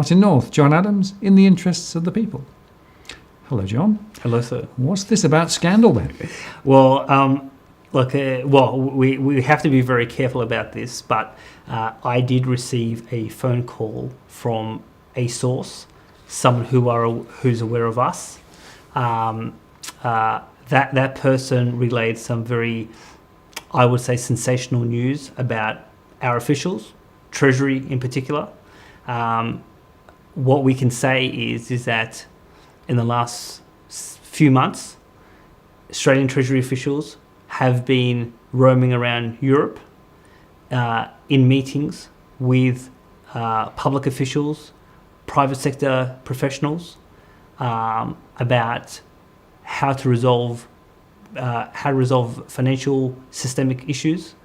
Martin North, John Adams, in the interests of the people. Hello, John. Hello, sir. What's this about scandal then? Well, we have to be very careful about this, but I did receive a phone call from a source, someone who's aware of us. That person relayed some very, I would say, sensational news about our officials, Treasury in particular. What we can say is that in the last few months, Australian Treasury officials have been roaming around Europe in meetings with public officials, private sector professionals about how to resolve financial systemic issues,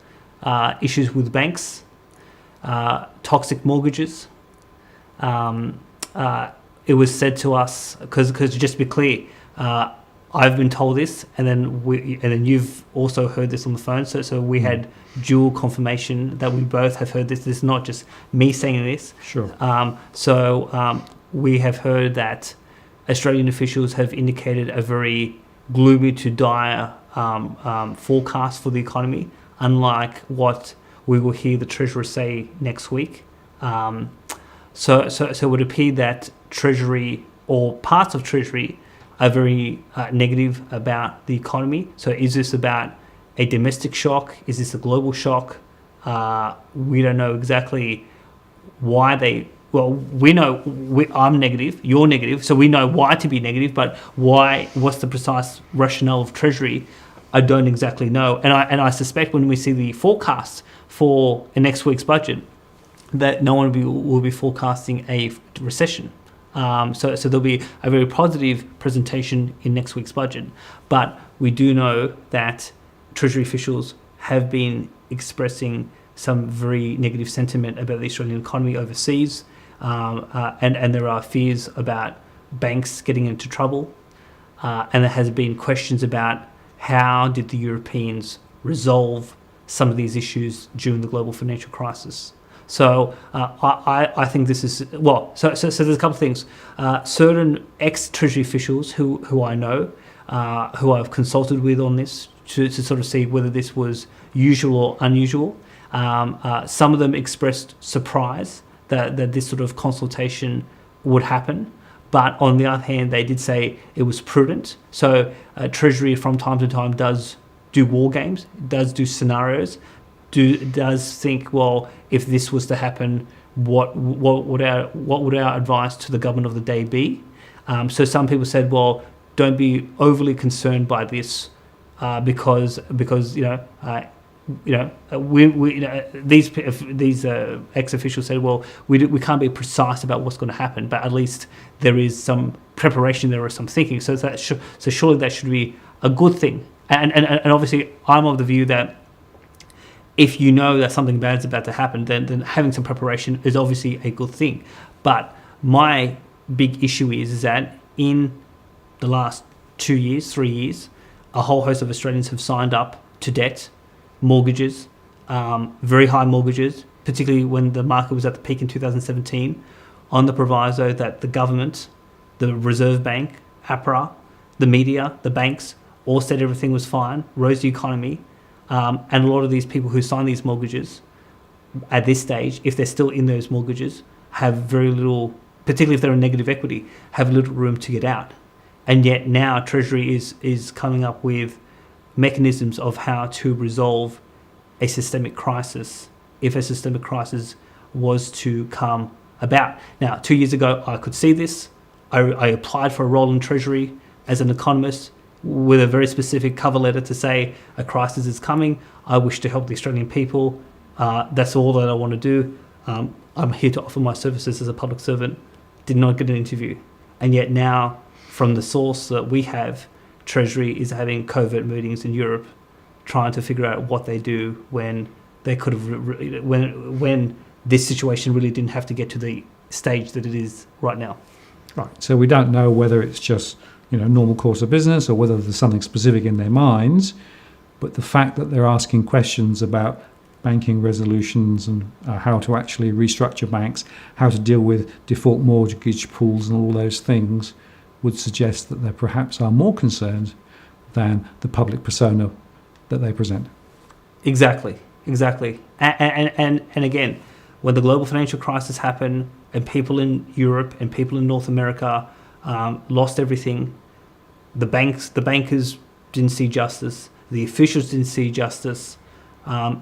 issues with banks, toxic mortgages. It was said to us, because just to be clear, I've been told this, and then you've also heard this on the phone. So we had dual confirmation that we both have heard this. This is not just me saying this. Sure. We have heard that Australian officials have indicated a very gloomy to dire forecast for the economy, unlike what we will hear the Treasurer say next week. So it would appear that Treasury or parts of Treasury are very negative about the economy. So is this about a domestic shock? Is this a global shock? We don't know exactly why they... Well, we know I'm negative, you're negative, so we know why to be negative, but what's the precise rationale of Treasury? I don't exactly know. And I suspect when we see the forecast for next week's budget, that no one will be forecasting a recession. So there'll be a very positive presentation in next week's budget. But we do know that Treasury officials have been expressing some very negative sentiment about the Australian economy overseas, and there are fears about banks getting into trouble, and there has been questions about how did the Europeans resolve some of these issues during the global financial crisis. So I think this is, well, so there's a couple of things. Certain ex-Treasury officials who I know, who I've consulted with on this to sort of see whether this was usual or unusual. Some of them expressed surprise that this sort of consultation would happen. But on the other hand, they did say it was prudent. So Treasury from time to time does do war games, does do scenarios, does think, well, if this was to happen, what would our advice to the government of the day be? So some people said, well, don't be overly concerned by this because these ex-officials said, well, we can't be precise about what's going to happen, but at least there is some preparation, there is some thinking. So surely that should be a good thing. And obviously, I'm of the view that if you know that something bad is about to happen, then having some preparation is obviously a good thing. But my big issue is that in the last 2 years, 3 years, a whole host of Australians have signed up to debt, mortgages, very high mortgages, particularly when the market was at the peak in 2017, on the proviso that the government, the Reserve Bank, APRA, the media, the banks, all said everything was fine, rose the economy. And a lot of these people who sign these mortgages at this stage, if they're still in those mortgages, have very little, particularly if they're in negative equity, have little room to get out. And yet now Treasury is coming up with mechanisms of how to resolve a systemic crisis if a systemic crisis was to come about. Now, 2 years ago, I could see this. I applied for a role in Treasury as an economist with a very specific cover letter to say a crisis is coming. I wish to help the Australian people. That's all that I want to do. I'm here to offer my services as a public servant. Did not get an interview. And yet now, from the source that we have, Treasury is having covert meetings in Europe, trying to figure out what they do when they could have, when this situation really didn't have to get to the stage that it is right now. Right. So we don't know whether it's just normal course of business or whether there's something specific in their minds, but the fact that they're asking questions about banking resolutions and how to actually restructure banks, how to deal with default mortgage pools and all those things, would suggest that they perhaps are more concerned than the public persona that they present. Exactly. And again, when the global financial crisis happened and people in Europe and people in North America lost everything, the bankers didn't see justice, the officials didn't see justice.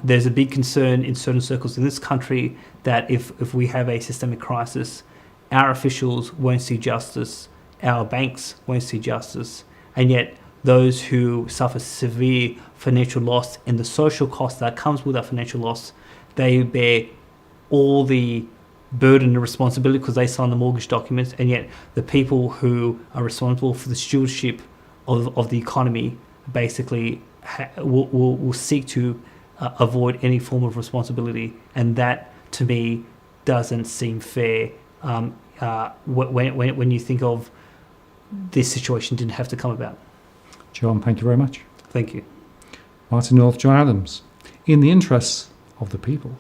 There's a big concern in certain circles in this country that if we have a systemic crisis, our officials won't see justice, our banks won't see justice, and yet those who suffer severe financial loss and the social cost that comes with that financial loss, they bear all the burden and responsibility because they sign the mortgage documents, and yet the people who are responsible for the stewardship of the economy basically will seek to avoid any form of responsibility, and that to me doesn't seem fair when you think of this situation didn't have to come about. John, thank you very much. Thank you. Martin North, John Adams. In the interests of the people.